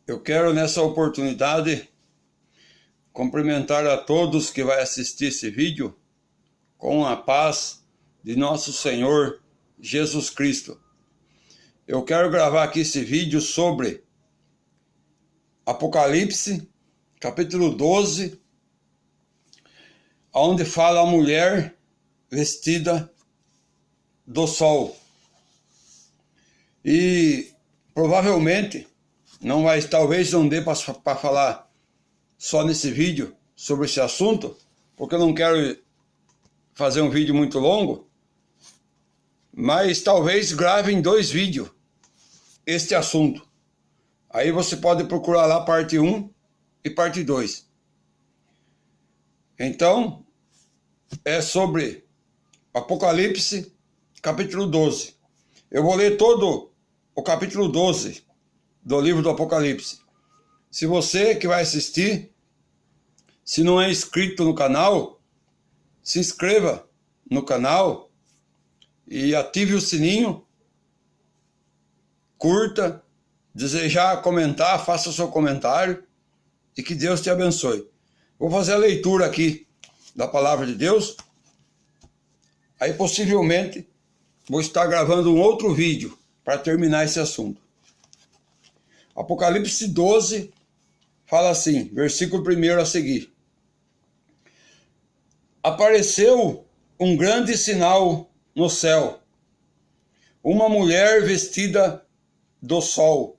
Eu quero nessa oportunidade cumprimentar a todos que vai assistir esse vídeo com a paz de nosso Senhor Jesus Cristo. Eu quero gravar aqui esse vídeo sobre Apocalipse, capítulo 12, onde fala a mulher vestida do sol. E provavelmente talvez não dê para falar só nesse vídeo sobre esse assunto, porque eu não quero fazer um vídeo muito longo, mas talvez grave em 2 vídeos este assunto. Aí você pode procurar lá parte 1 e parte 2. Então, é sobre Apocalipse, capítulo 12. Eu vou ler todo o capítulo 12 do livro do Apocalipse. Se você que vai assistir, se não é inscrito no canal, se inscreva no canal e ative o sininho, curta, desejar comentar, faça o seu comentário e que Deus te abençoe. Vou fazer a leitura aqui da palavra de Deus, aí possivelmente vou estar gravando um outro vídeo para terminar esse assunto. Apocalipse 12 fala assim, versículo 1 a seguir. Apareceu um grande sinal no céu, uma mulher vestida do sol,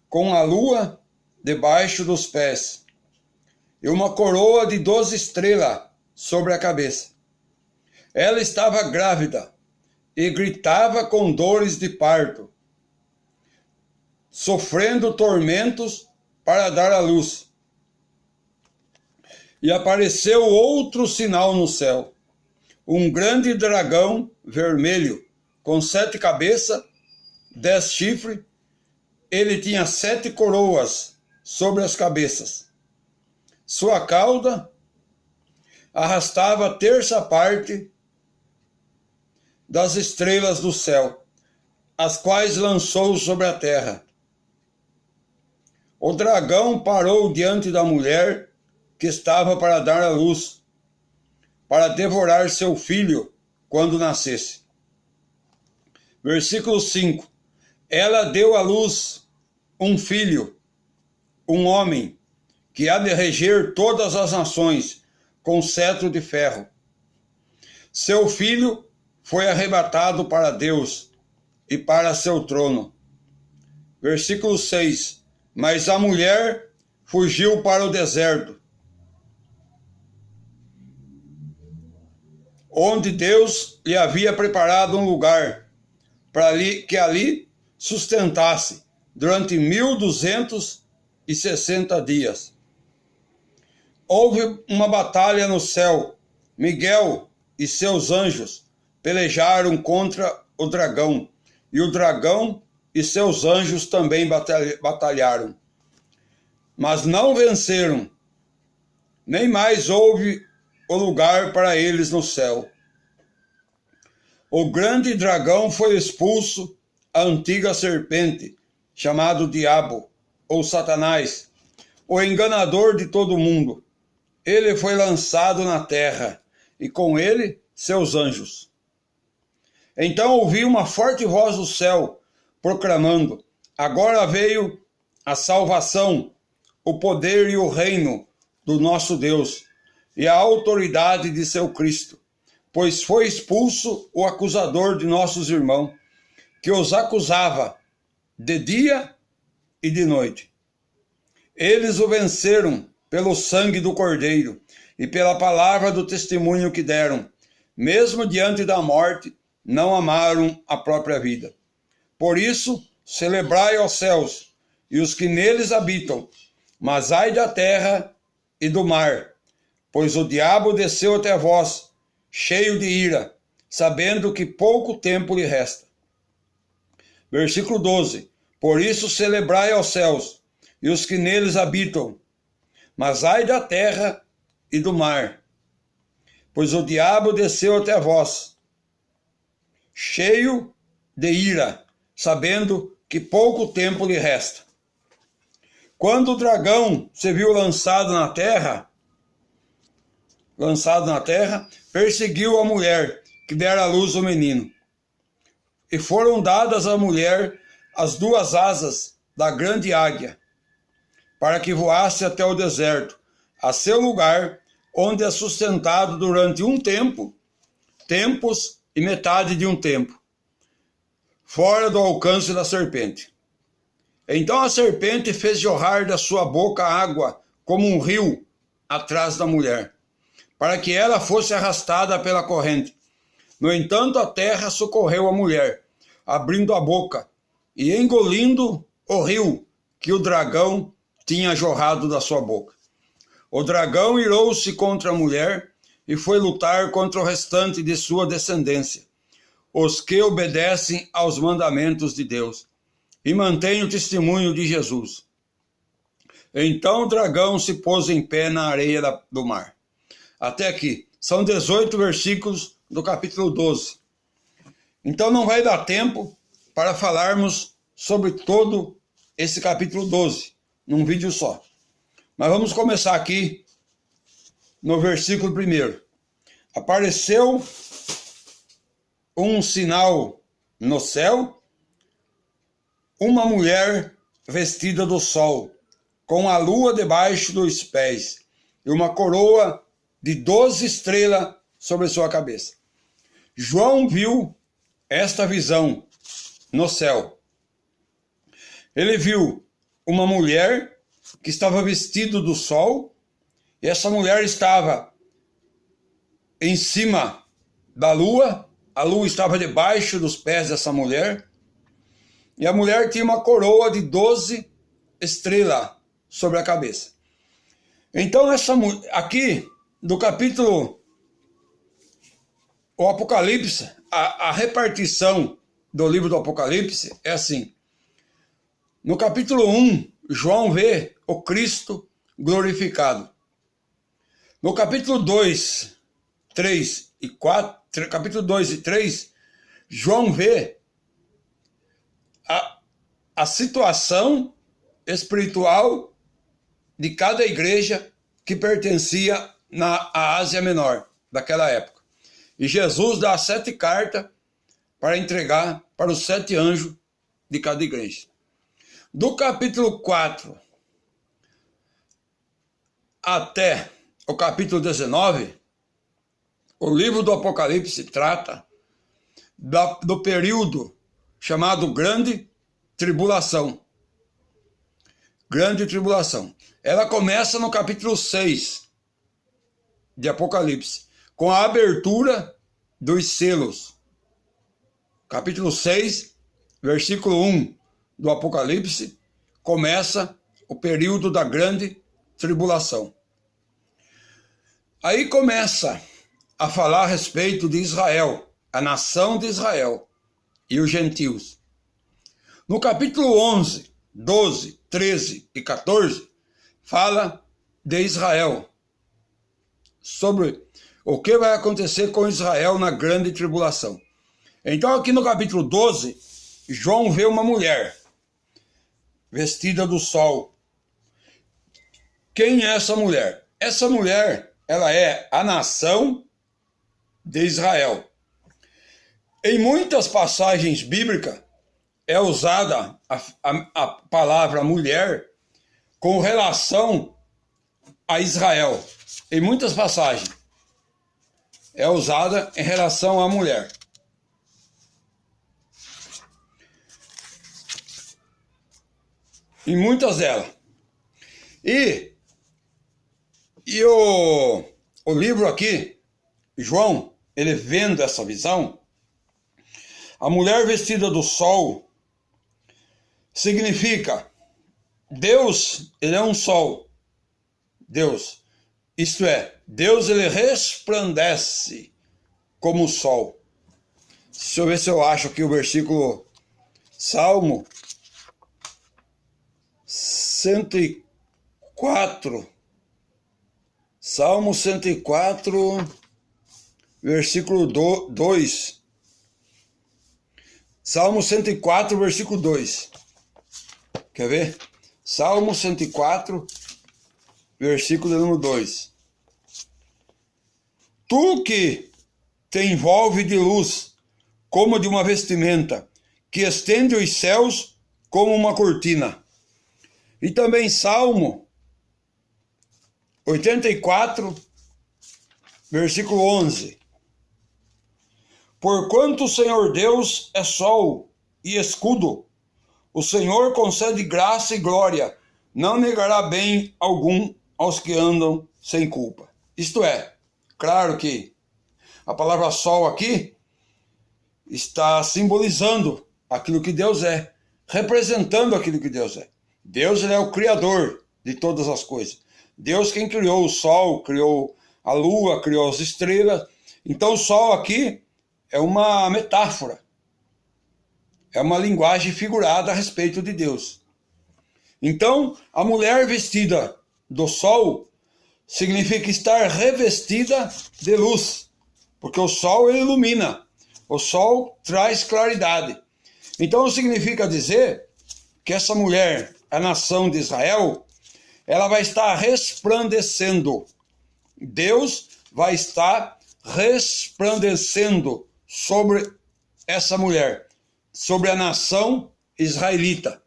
com a lua debaixo dos pés, e uma coroa de 12 estrelas sobre a cabeça. Ela estava grávida e gritava com dores de parto, sofrendo tormentos para dar à luz. E apareceu outro sinal no céu, um grande dragão vermelho, com 7 cabeças, 10 chifres. Ele tinha 7 coroas sobre as cabeças. Sua cauda arrastava a terça parte das estrelas do céu, as quais lançou sobre a terra. O dragão parou diante da mulher que estava para dar à luz, para devorar seu filho quando nascesse. Versículo 5. Ela deu à luz um filho, um homem, que há de reger todas as nações com cetro de ferro. Seu filho foi arrebatado para Deus e para seu trono. Versículo 6. Mas a mulher fugiu para o deserto, onde Deus lhe havia preparado um lugar para que ali sustentasse durante 1260 dias. Houve uma batalha no céu. Miguel e seus anjos pelejaram contra o dragão, e o dragão e seus anjos também batalharam, mas não venceram, nem mais houve o lugar para eles no céu. O grande dragão foi expulso, a antiga serpente, chamado Diabo, ou Satanás, o enganador de todo mundo. Ele foi lançado na terra, e com ele seus anjos. Então ouvi uma forte voz do céu, proclamando: agora veio a salvação, o poder e o reino do nosso Deus, e a autoridade de seu Cristo, pois foi expulso o acusador de nossos irmãos, que os acusava de dia e de noite. Eles o venceram pelo sangue do Cordeiro e pela palavra do testemunho que deram. Mesmo diante da morte, não amaram a própria vida. Por isso, celebrai aos céus e os que neles habitam, mas ai da terra e do mar, pois o diabo desceu até vós, cheio de ira, sabendo que pouco tempo lhe resta. Versículo 12. Por isso celebrai aos céus e os que neles habitam, mas ai da terra e do mar, pois o diabo desceu até vós, cheio de ira, sabendo que pouco tempo lhe resta. Quando o dragão se viu lançado na terra, perseguiu a mulher que dera à luz o menino. E foram dadas à mulher as 2 asas da grande águia, para que voasse até o deserto, a seu lugar, onde é sustentado durante um tempo, tempos e metade de um tempo, fora do alcance da serpente. Então a serpente fez jorrar da sua boca água como um rio atrás da mulher, para que ela fosse arrastada pela corrente. No entanto, a terra socorreu a mulher, abrindo a boca e engolindo o rio que o dragão tinha jorrado da sua boca. O dragão irou-se contra a mulher e foi lutar contra o restante de sua descendência, os que obedecem aos mandamentos de Deus e mantêm o testemunho de Jesus. Então o dragão se pôs em pé na areia do mar. Até aqui. São 18 versículos do capítulo 12. Então não vai dar tempo para falarmos sobre todo esse capítulo 12, num vídeo só. Mas vamos começar aqui no versículo 1. Apareceu um sinal no céu, uma mulher vestida do sol, com a lua debaixo dos pés, e uma coroa de 12 estrelas sobre sua cabeça. João viu esta visão no céu. Ele viu uma mulher que estava vestida do sol, e essa mulher estava em cima da lua, a lua estava debaixo dos pés dessa mulher, e a mulher tinha uma coroa de 12 estrelas sobre a cabeça. Então, aqui, do capítulo, o Apocalipse, a repartição do livro do Apocalipse é assim. No capítulo 1, João vê o Cristo glorificado. No capítulo 2, 3 e 4, capítulo 2 e 3, João vê a situação espiritual de cada igreja que pertencia à Ásia Menor, daquela época. E Jesus dá 7 cartas para entregar para os 7 anjos de cada igreja. Do capítulo 4 até o capítulo 19, o livro do Apocalipse trata do período chamado Grande Tribulação. Grande Tribulação. Ela começa no capítulo 6 de Apocalipse, com a abertura dos selos. Capítulo 6, versículo 1 do Apocalipse, começa o período da Grande Tribulação. Aí começa a falar a respeito de Israel, a nação de Israel e os gentios. No capítulo 11, 12, 13 e 14, fala de Israel, sobre o que vai acontecer com Israel na grande tribulação. Então aqui no capítulo 12, João vê uma mulher vestida do sol. Quem é essa mulher? Essa mulher, ela é a nação de Israel. Em muitas passagens bíblicas é usada a palavra mulher com relação a Israel. Em muitas passagens é usada em relação à mulher. Em muitas delas. E o livro aqui, João, ele vendo essa visão, a mulher vestida do sol significa Deus, ele é um sol. Deus, isto é, Deus ele resplandece como o sol. Deixa eu ver se eu acho aqui o versículo, Salmo 104. Salmo 104, versículo 2. Salmo 104, versículo 2. Quer ver? Salmo 104, versículo número 2. Tu que te envolve de luz, como de uma vestimenta, que estende os céus como uma cortina. E também Salmo 84, versículo 11. Porquanto o Senhor Deus é sol e escudo, o Senhor concede graça e glória, não negará bem algum aos que andam sem culpa. Isto é, claro que a palavra sol aqui está simbolizando aquilo que Deus é, representando aquilo que Deus é. Deus, ele é o criador de todas as coisas. Deus quem criou o sol, criou a lua, criou as estrelas. Então o sol aqui é uma metáfora, é uma linguagem figurada a respeito de Deus. Então, a mulher vestida do sol significa estar revestida de luz, porque o sol ele ilumina, o sol traz claridade. Então significa dizer que essa mulher, a nação de Israel, ela vai estar resplandecendo. Deus vai estar resplandecendo sobre essa mulher, sobre a nação israelita,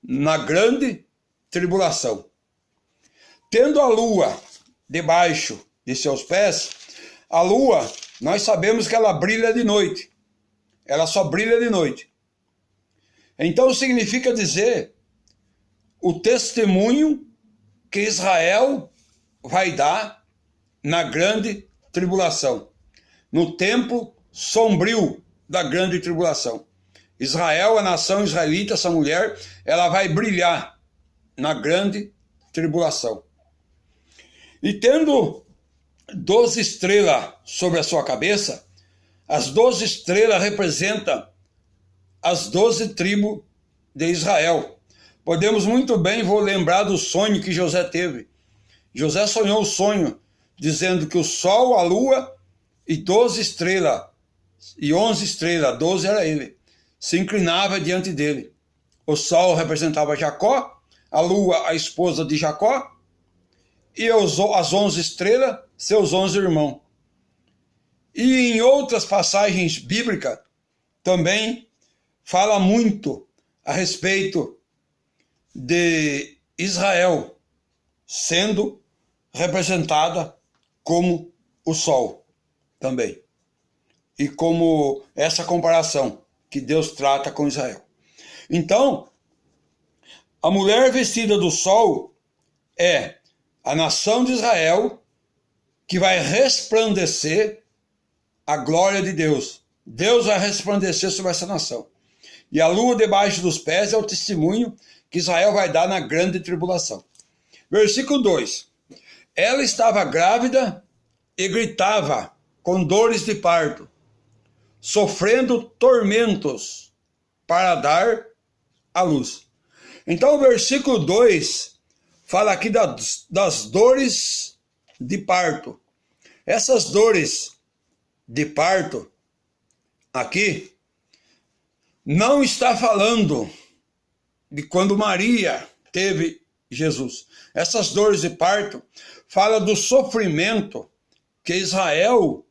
na grande tribulação. Tendo a lua debaixo de seus pés, a lua, nós sabemos que ela brilha de noite. Ela só brilha de noite. Então significa dizer o testemunho que Israel vai dar na grande tribulação, no tempo sombrio da grande tribulação. Israel, a nação israelita, essa mulher, ela vai brilhar na grande tribulação. E tendo 12 estrelas sobre a sua cabeça, as 12 estrelas representam as 12 tribos de Israel. Podemos muito bem, vou lembrar do sonho que José teve. José sonhou o sonho, dizendo que o sol, a lua e 12 estrelas, e 11 estrelas, 12 era ele, se inclinava diante dele. O sol representava Jacó, a lua, a esposa de Jacó, e as 11 estrelas, seus 11 irmãos. E em outras passagens bíblicas, também fala muito a respeito de Israel sendo representada como o sol também. E como essa comparação que Deus trata com Israel. Então, a mulher vestida do sol é a nação de Israel que vai resplandecer a glória de Deus. Deus vai resplandecer sobre essa nação. E a lua debaixo dos pés é o testemunho que Israel vai dar na grande tribulação. Versículo 2. Ela estava grávida e gritava com dores de parto, sofrendo tormentos para dar à luz. Então o versículo 2 fala aqui das dores de parto. Essas dores de parto aqui não está falando de quando Maria teve Jesus. Essas dores de parto fala do sofrimento que Israel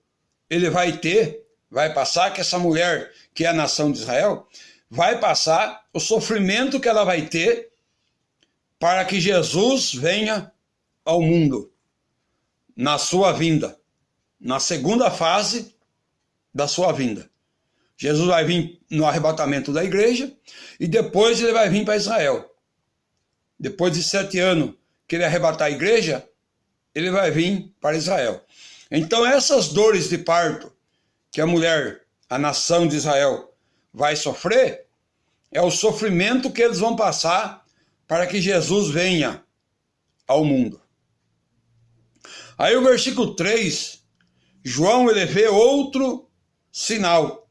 ele vai ter, vai passar, que essa mulher que é a nação de Israel vai passar, o sofrimento que ela vai ter para que Jesus venha ao mundo na sua vinda, na segunda fase da sua vinda. Jesus vai vir no arrebatamento da igreja e depois ele vai vir para Israel. Depois de 7 anos que ele arrebatar a igreja, ele vai vir para Israel. Então essas dores de parto que a mulher, a nação de Israel, vai sofrer, é o sofrimento que eles vão passar para que Jesus venha ao mundo. Aí o versículo 3, João ele vê outro sinal.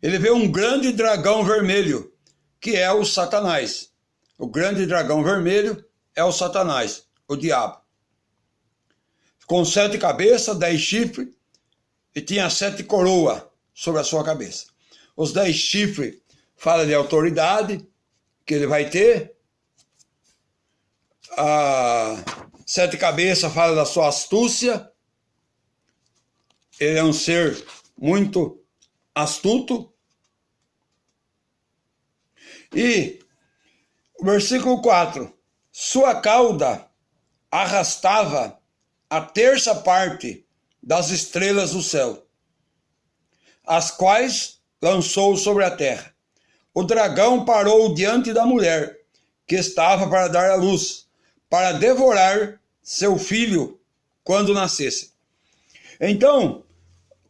Ele vê um grande dragão vermelho, que é o Satanás. O grande dragão vermelho é o Satanás, o diabo. Com 7 cabeças, 10 chifres, e tinha 7 coroas sobre a sua cabeça. Os 10 chifres falam de autoridade que ele vai ter. A sete cabeças fala da sua astúcia. Ele é um ser muito astuto. E o versículo 4. Sua cauda arrastava a terça parte das estrelas do céu, as quais lançou sobre a terra. O dragão parou diante da mulher, que estava para dar à luz, para devorar seu filho quando nascesse. Então,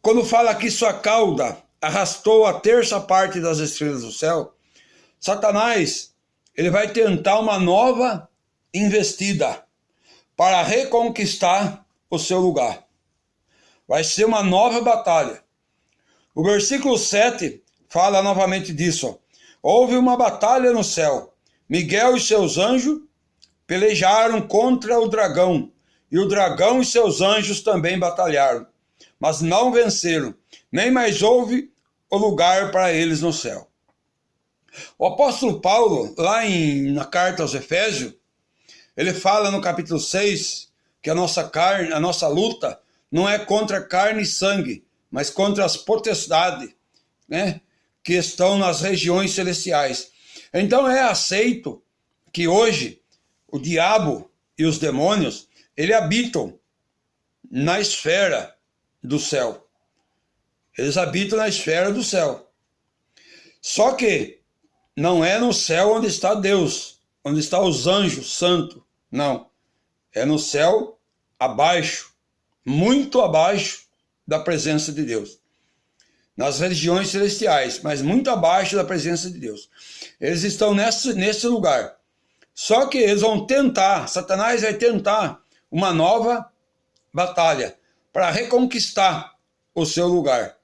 quando fala que sua cauda arrastou a terça parte das estrelas do céu, Satanás, ele vai tentar uma nova investida para reconquistar o seu lugar. Vai ser uma nova batalha. O versículo 7 fala novamente disso. Houve uma batalha no céu. Miguel e seus anjos pelejaram contra o dragão, e o dragão e seus anjos também batalharam, mas não venceram, nem mais houve o lugar para eles no céu. O apóstolo Paulo, lá na carta aos Efésios, ele fala no capítulo 6 que a nossa luta não é contra carne e sangue, mas contra as potestades, né, que estão nas regiões celestiais. Então é aceito que hoje o diabo e os demônios, eles habitam na esfera do céu. Eles habitam na esfera do céu. Só que não é no céu onde está Deus, onde estão os anjos santos. Não. É no céu abaixo, muito abaixo da presença de Deus. Nas regiões celestiais, mas muito abaixo da presença de Deus. Eles estão nesse lugar. Só que eles vão tentar, Satanás vai tentar uma nova batalha para reconquistar o seu lugar.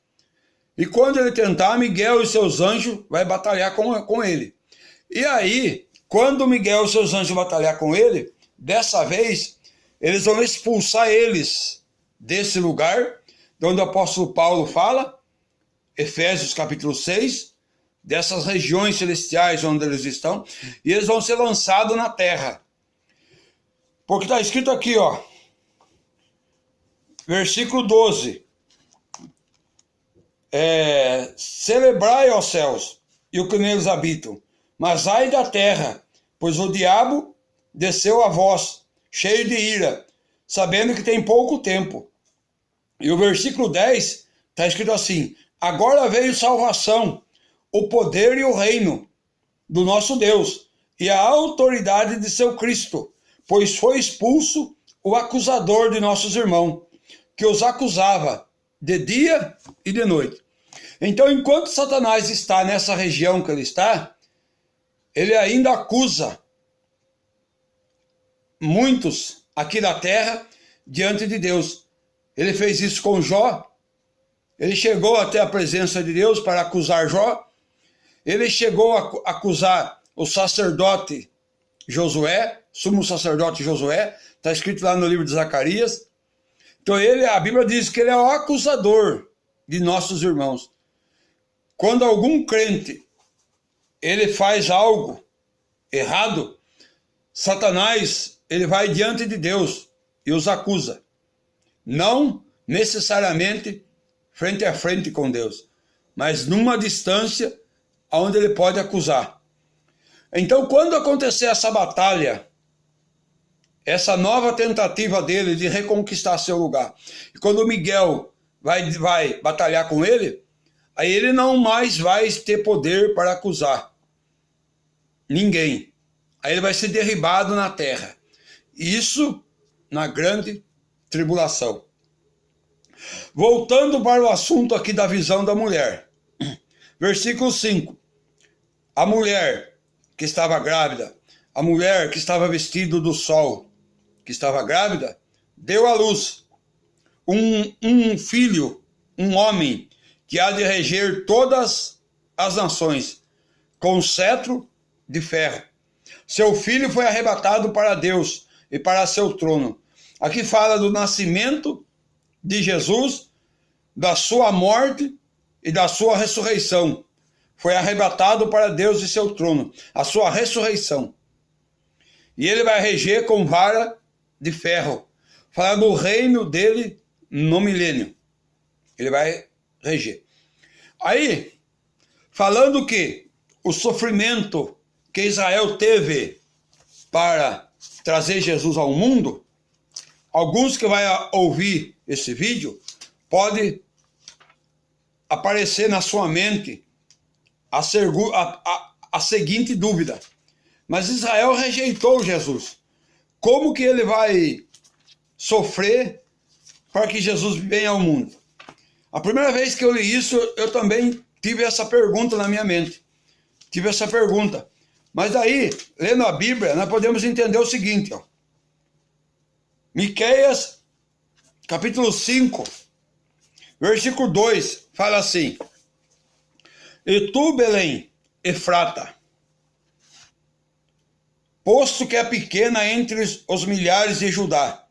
E quando ele tentar, Miguel e seus anjos vai batalhar com ele. E aí, quando Miguel e seus anjos batalhar com ele, dessa vez, eles vão expulsar eles desse lugar, de onde o apóstolo Paulo fala, Efésios capítulo 6, dessas regiões celestiais onde eles estão, e eles vão ser lançados na terra. Porque está escrito aqui, ó, versículo 12, celebrai aos céus e o que neles habitam, mas ai da terra, pois o diabo desceu a vós, cheio de ira, sabendo que tem pouco tempo. E o versículo 10 está escrito assim, agora veio salvação, o poder e o reino do nosso Deus e a autoridade de seu Cristo, pois foi expulso o acusador de nossos irmãos, que os acusava de dia e de noite. Então, enquanto Satanás está nessa região que ele está, ele ainda acusa muitos aqui da terra diante de Deus. Ele fez isso com Jó, ele chegou até a presença de Deus para acusar Jó, ele chegou a acusar o sacerdote Josué, sumo sacerdote Josué, está escrito lá no livro de Zacarias. Então a Bíblia diz que ele é o acusador de nossos irmãos. Quando algum crente, ele faz algo errado, Satanás, ele vai diante de Deus e os acusa. Não necessariamente frente a frente com Deus, mas numa distância onde ele pode acusar. Então, quando acontecer essa batalha, essa nova tentativa dele de reconquistar seu lugar, e quando Miguel vai batalhar com ele, aí ele não mais vai ter poder para acusar ninguém. Aí ele vai ser derribado na terra. Isso na grande tribulação. Voltando para o assunto aqui da visão da mulher. Versículo 5. A mulher que estava grávida, a mulher que estava vestida do sol, que estava grávida, deu à luz um filho, um homem, que há de reger todas as nações, com cetro de ferro. Seu filho foi arrebatado para Deus e para seu trono. Aqui fala do nascimento de Jesus, da sua morte e da sua ressurreição. Foi arrebatado para Deus e seu trono, a sua ressurreição. e ele vai reger com vara de ferro. Falar do reino dele no milênio. Ele vai reger. Aí, falando que o sofrimento que Israel teve para trazer Jesus ao mundo, alguns que vão ouvir esse vídeo, pode aparecer na sua mente a seguinte dúvida. Mas Israel rejeitou Jesus. Como que ele vai sofrer para que Jesus venha ao mundo? A primeira vez que eu li isso, eu também tive essa pergunta na minha mente. Tive essa pergunta. Mas daí, lendo a Bíblia, nós podemos entender o seguinte, ó. Miqueias, capítulo 5, versículo 2, fala assim: E tu, Belém, Efrata, posto que é pequena entre os milhares de Judá,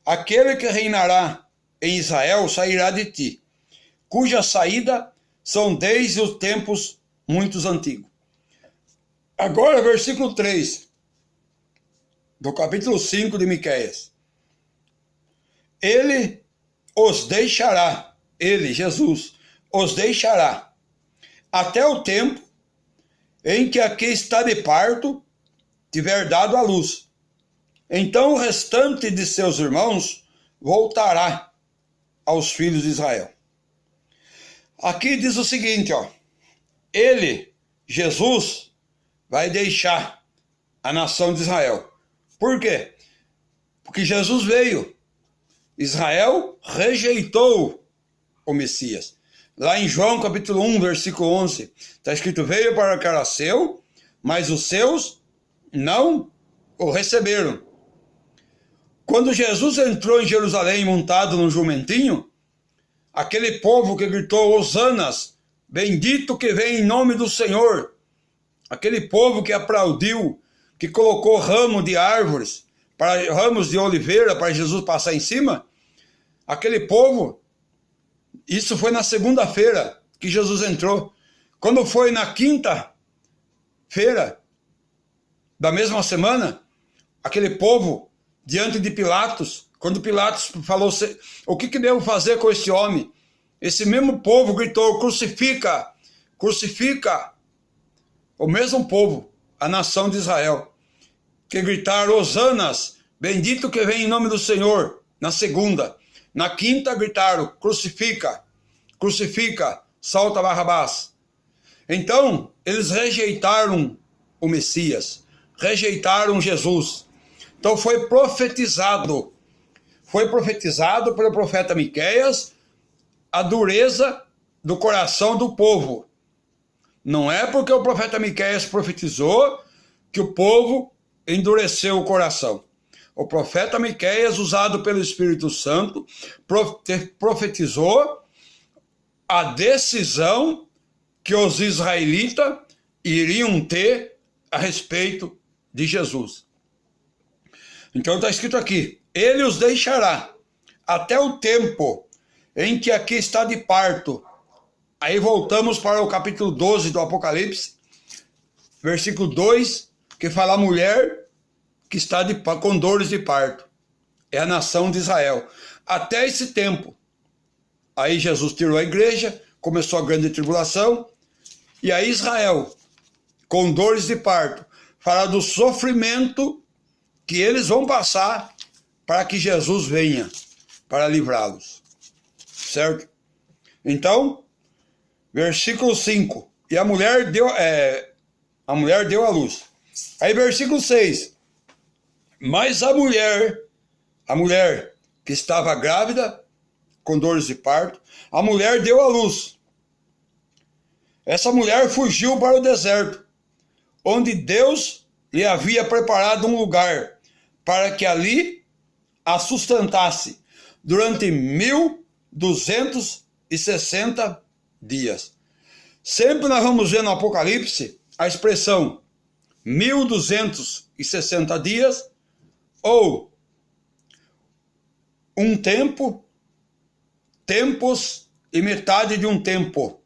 aquele que reinará em Israel sairá de ti, cuja saída são desde os tempos muito antigos. Agora, versículo 3, do capítulo 5 de Miqueias. Ele os deixará, ele, Jesus, os deixará, até o tempo em que aqui está de parto tiver dado a luz. Então o restante de seus irmãos voltará aos filhos de Israel. Aqui diz o seguinte, ó. Ele, Jesus, vai deixar a nação de Israel. Por quê? Porque Jesus veio. Israel rejeitou o Messias. Lá em João capítulo 1, versículo 11, está escrito: veio para o que era seu, mas os seus não o receberam. Quando Jesus entrou em Jerusalém montado num jumentinho, aquele povo que gritou: Hosanas, bendito que vem em nome do Senhor, aquele povo que aplaudiu, que colocou ramo de árvores, ramos de oliveira para Jesus passar em cima, aquele povo, isso foi na segunda-feira que Jesus entrou. Quando foi na quinta-feira da mesma semana, aquele povo diante de Pilatos, quando Pilatos falou: o que devo fazer com esse homem? Esse mesmo povo gritou: crucifica, crucifica. O mesmo povo, a nação de Israel, que gritaram: Hosanas, bendito que vem em nome do Senhor, na segunda. Na quinta gritaram: crucifica, crucifica, solta Barrabás. Então, eles rejeitaram o Messias, rejeitaram Jesus. Então foi profetizado pelo profeta Miqueias a dureza do coração do povo. Não é porque o profeta Miqueias profetizou que o povo endureceu o coração. O profeta Miqueias, usado pelo Espírito Santo, profetizou a decisão que os israelitas iriam ter a respeito de Jesus. Então está escrito aqui: ele os deixará até o tempo em que aqui está de parto. Aí voltamos para o capítulo 12 do Apocalipse, versículo 2, que fala a mulher que está com dores de parto. É a nação de Israel. Até esse tempo. Aí Jesus tirou a igreja, começou a grande tribulação, e aí Israel, com dores de parto, fala do sofrimento que eles vão passar para que Jesus venha para livrá-los. Certo? Então, versículo 5. E a mulher deu à luz. Aí versículo 6. Mas a mulher que estava grávida, com dores de parto, a mulher deu à luz. Essa mulher fugiu para o deserto, onde Deus lhe havia preparado um lugar, para que ali a sustentasse durante 1260 dias. Sempre nós vamos ver no Apocalipse a expressão 1260 dias, ou um tempo, tempos e metade de um tempo,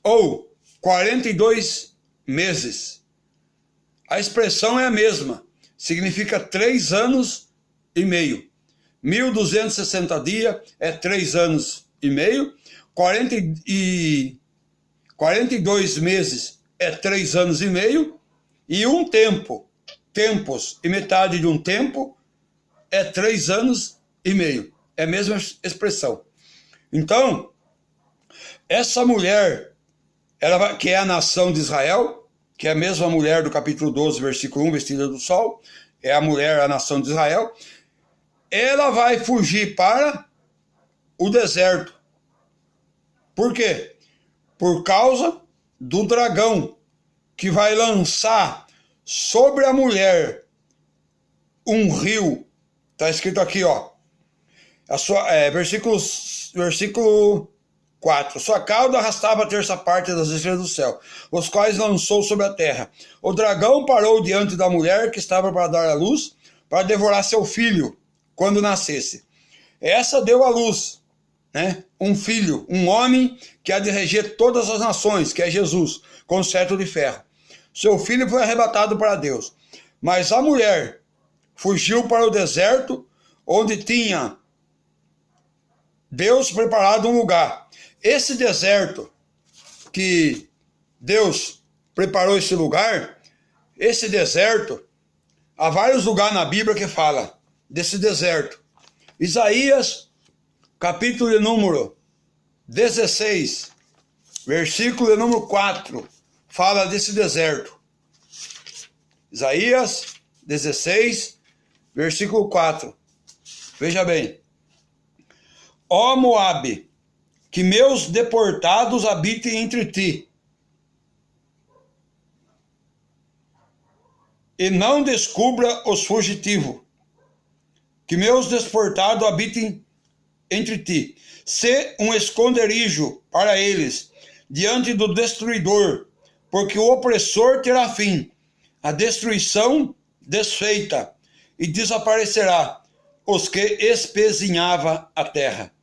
ou 42 meses. A expressão é a mesma, significa 3 anos e meio. 1.260 dias é 3 anos e meio. 42 meses é 3 anos e meio. E um tempo, tempos e metade de um tempo é 3 anos e meio. É a mesma expressão. Então, essa mulher, ela, que é a nação de Israel, que é a mesma mulher do capítulo 12, versículo 1, vestida do sol, é a mulher, a nação de Israel, ela vai fugir para o deserto. Por quê? Por causa do dragão, que vai lançar sobre a mulher um rio. Está escrito aqui, ó. Versículo 4. Sua cauda arrastava a terça parte das estrelas do céu, os quais lançou sobre a terra. O dragão parou diante da mulher que estava para dar à luz, para devorar seu filho quando nascesse. Essa deu à luz, né, um filho, um homem que há de reger todas as nações, que é Jesus, com cetro de ferro. Seu filho foi arrebatado para Deus. Mas a mulher fugiu para o deserto, onde tinha Deus preparado um lugar. Esse deserto que Deus preparou esse lugar, esse deserto, há vários lugares na Bíblia que fala desse deserto. Isaías, capítulo de número 16, versículo de número 4, fala desse deserto. Isaías 16, versículo 4. Veja bem. Ó Moabe, que meus deportados habitem entre ti, e não descubra os fugitivos. Que meus deportados habitem entre ti. Sê um esconderijo para eles, diante do destruidor, porque o opressor terá fim, a destruição desfeita, e desaparecerá os que espezinhava a terra.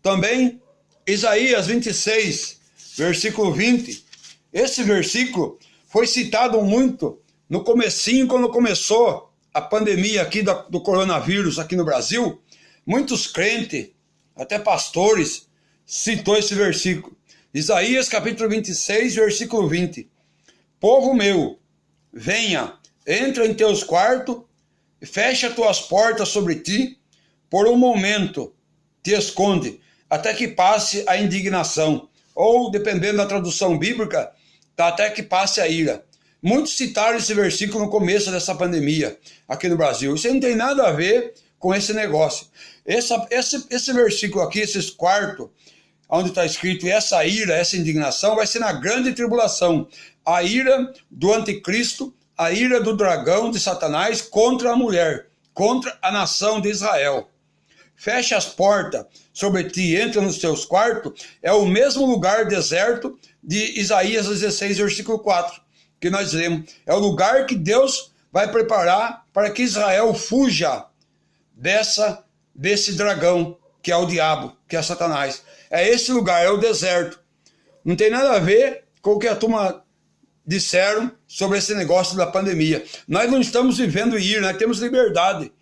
Também Isaías 26, versículo 20. Esse versículo foi citado muito no comecinho, quando começou a pandemia aqui do coronavírus aqui no Brasil. Muitos crentes, até pastores, citou esse versículo. Isaías capítulo 26, versículo 20. Povo meu, venha, entra em teus quartos, fecha tuas portas sobre ti, por um momento te esconde, até que passe a indignação. Ou, dependendo da tradução bíblica, até que passe a ira. Muitos citaram esse versículo no começo dessa pandemia aqui no Brasil. Isso não tem nada a ver com esse negócio. Esse versículo aqui, esses quartos, onde está escrito essa ira, essa indignação, vai ser na grande tribulação. A ira do anticristo, a ira do dragão de Satanás contra a mulher, contra a nação de Israel. Fecha as portas sobre ti, entra nos teus quartos, é o mesmo lugar deserto de Isaías 16, versículo 4, que nós lemos. É o lugar que Deus vai preparar para que Israel fuja desse dragão, que é o diabo, que é Satanás. É esse lugar, é o deserto. Não tem nada a ver com o que a turma disseram sobre esse negócio da pandemia. Nós não estamos vivendo ira, nós temos liberdade.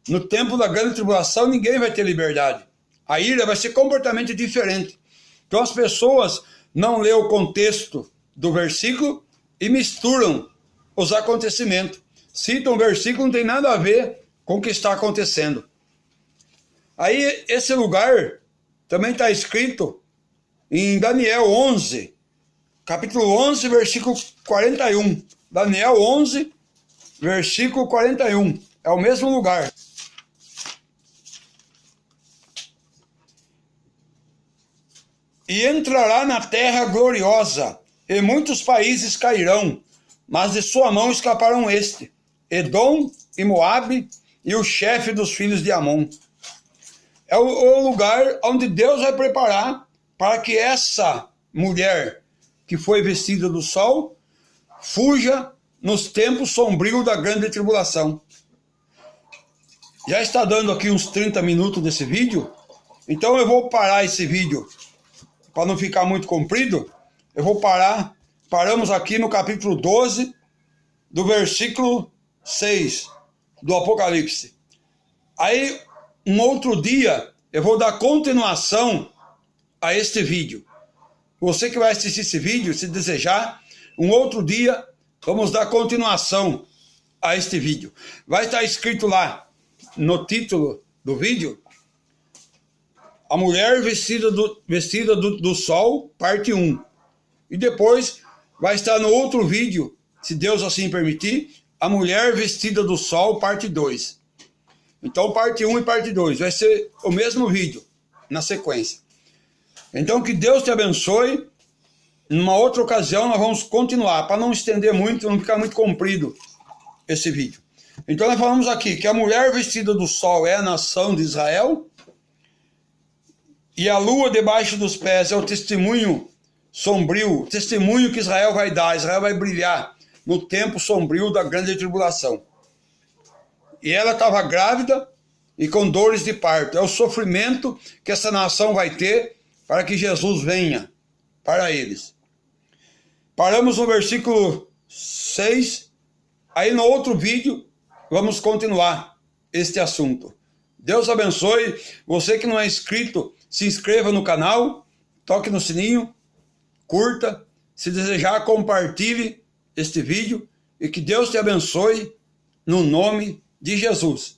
No tempo da grande tribulação, ninguém vai ter liberdade. A ira vai ser completamente diferente. Então as pessoas não lêem o contexto do versículo e misturam os acontecimentos. Citam o versículo, não tem nada a ver com o que está acontecendo. Aí esse lugar também está escrito em Daniel 11, capítulo 11, versículo 41. Daniel 11, versículo 41. É o mesmo lugar. E entrará na terra gloriosa, e muitos países cairão, mas de sua mão escaparão Edom e Moabe, e o chefe dos filhos de Amon. É o lugar onde Deus vai preparar para que essa mulher que foi vestida do sol fuja nos tempos sombrios da grande tribulação. Já está dando aqui uns 30 minutos desse vídeo, então eu vou parar esse vídeo para não ficar muito comprido. Eu vou paramos aqui no capítulo 12, do versículo 6 do Apocalipse. Aí, um outro dia, eu vou dar continuação a este vídeo. Você que vai assistir esse vídeo, se desejar, um outro dia, vamos dar continuação a este vídeo. Vai estar escrito lá, no título do vídeo, A Mulher Vestida do Sol, parte 1. E depois vai estar no outro vídeo, se Deus assim permitir, A Mulher Vestida do Sol, parte 2. Então, parte 1 e parte 2 vai ser o mesmo vídeo, na sequência. Então, que Deus te abençoe. Numa outra ocasião, nós vamos continuar, para não estender muito, não ficar muito comprido esse vídeo. Então, nós falamos aqui que a mulher vestida do sol é a nação de Israel, e a lua debaixo dos pés é o testemunho sombrio, o testemunho que Israel vai dar. Israel vai brilhar no tempo sombrio da grande tribulação. E ela estava grávida e com dores de parto. É o sofrimento que essa nação vai ter para que Jesus venha para eles. Paramos no versículo 6. Aí no outro vídeo vamos continuar este assunto. Deus abençoe. Você que não é inscrito, se inscreva no canal, toque no sininho, curta. Se desejar, compartilhe este vídeo. E que Deus te abençoe no nome de Jesus.